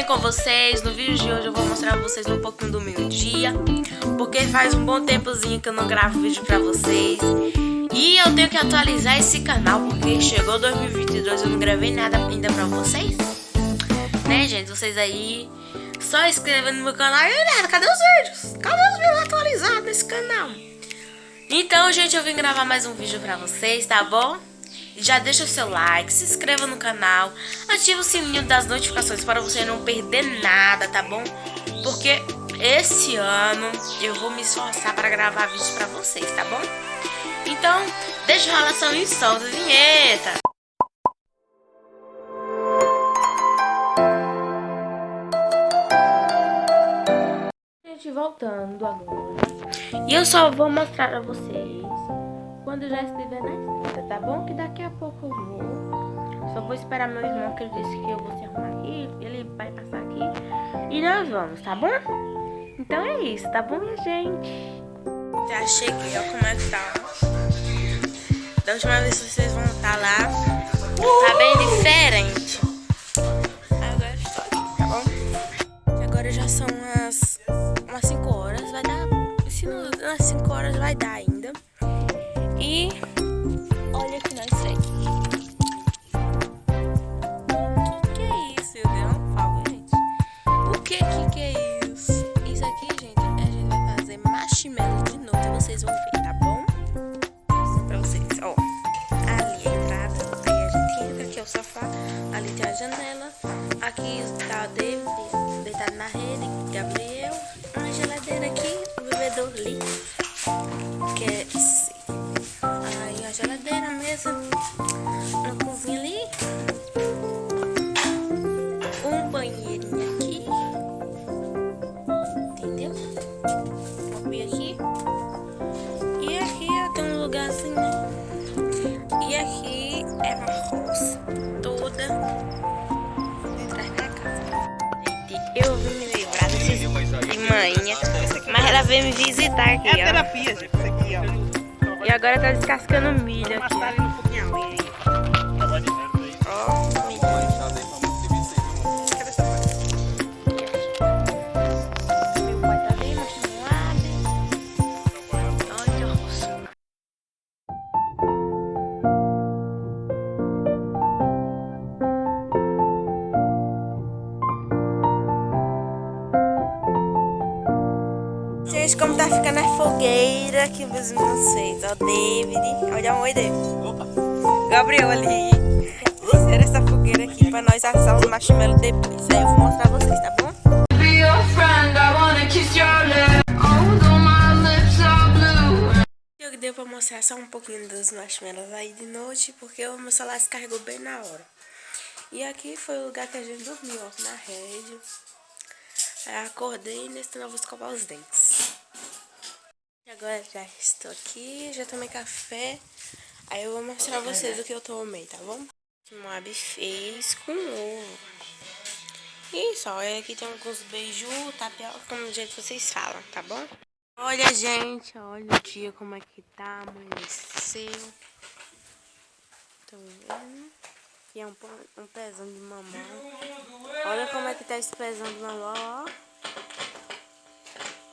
com vocês? No vídeo de hoje eu vou mostrar pra vocês um pouquinho do meu dia, porque faz um bom tempozinho que eu não gravo vídeo pra vocês. E eu tenho que atualizar esse canal, porque chegou 2022 e eu não gravei nada ainda pra vocês. Né, gente? Vocês aí só inscrevendo no meu canal e nada, cadê os vídeos? Cadê os vídeos atualizados nesse canal? Então, gente, eu vim gravar mais um vídeo pra vocês, tá bom? Já deixa o seu like, se inscreva no canal, ativa o sininho das notificações para você não perder nada, tá bom? Porque esse ano eu vou me esforçar para gravar vídeos pra vocês, tá bom? Então, deixa a relação e solta a vinheta. Gente, voltando agora. E eu só vou mostrar pra vocês quando já estiver na estrada, tá bom? Que daqui a pouco eu vou. Só vou esperar meu irmão, que ele disse que eu vou se arrumar aqui. Ele vai passar aqui e nós vamos, tá bom? Então é isso, tá bom, minha gente? Já cheguei, ó como é que tá. Da última vez que vocês vão estar lá, tá bem diferente. Agora estou aqui, tá bom? Agora já são umas 5 horas, vai dar. Se não, umas 5 horas vai dar ainda. E olha que nós fez. Que é isso? Eu dei um pau, gente. O que é isso? Isso aqui, gente, a gente vai fazer marshmallow de novo. E vocês vão ver, tá bom? Assim pra vocês, ó. Ali é a entrada. Aí a gente entra, aqui é o sofá. Ali tem a janela. Aqui tá o David deitado na rede. Gabriel. Uma geladeira aqui. O bebedouro ali. Que é esse. Aí a geladeira, a mesa, uma cozinha ali, um banheirinho aqui, entendeu? Uma pia aqui, e aqui tem um lugar assim, né? E aqui é uma roça toda atrás da casa. Eu vim me livrar de manhã, mas ela veio me visitar aqui, ó. É terapia, gente, isso aqui, ó. E agora tá descascando milho aqui. Ó, milho. Meu pai tá bem, mas não abre. Olha o rosto. Gente, como tá ficando a fogueira que os meninos fez. Ó, David. Olha um oi, David. Opa. Gabriel ali. Fizeram essa fogueira aqui pra nós assar os marshmallows depois. Aí eu vou mostrar pra vocês, tá bom? Eu deu pra mostrar só um pouquinho dos marshmallows aí de noite, porque o meu celular se carregou bem na hora. E aqui foi o lugar que a gente dormiu, ó, na rede. Aí acordei e nesse eu vou escovar os dentes. Agora já estou aqui, já tomei café. Aí eu vou mostrar a vocês o que eu tomei, tá bom? Moab fez com ovo. Isso, ó, aqui tem alguns beiju, tapioca, como do jeito que vocês falam, tá bom? Olha, gente, olha o dia como é que tá, amanheceu. Estão vendo? Aqui é um pezão de mamão. Olha como é que tá esse pezão de mamão, ó.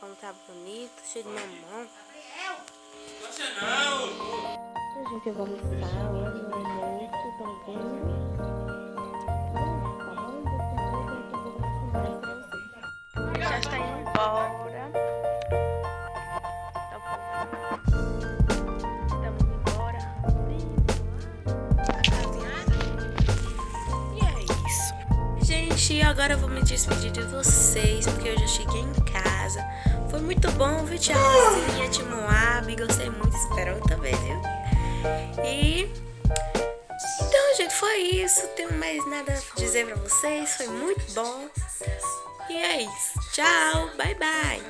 Como tá bonito, cheio de mamão. Gente, eu vou almoçar hoje no almoço, tá vendo? Já está indo embora. Tá bom. Estamos indo embora. E é isso. Gente, agora eu vou me despedir de vocês, porque eu já cheguei em casa. Foi muito bom ver tia Rosinha, tia Moab, gostei muito, espero outra vez, viu? E então, gente, foi isso. Não tenho mais nada a dizer pra vocês. Foi muito bom. E é isso. Tchau, bye bye.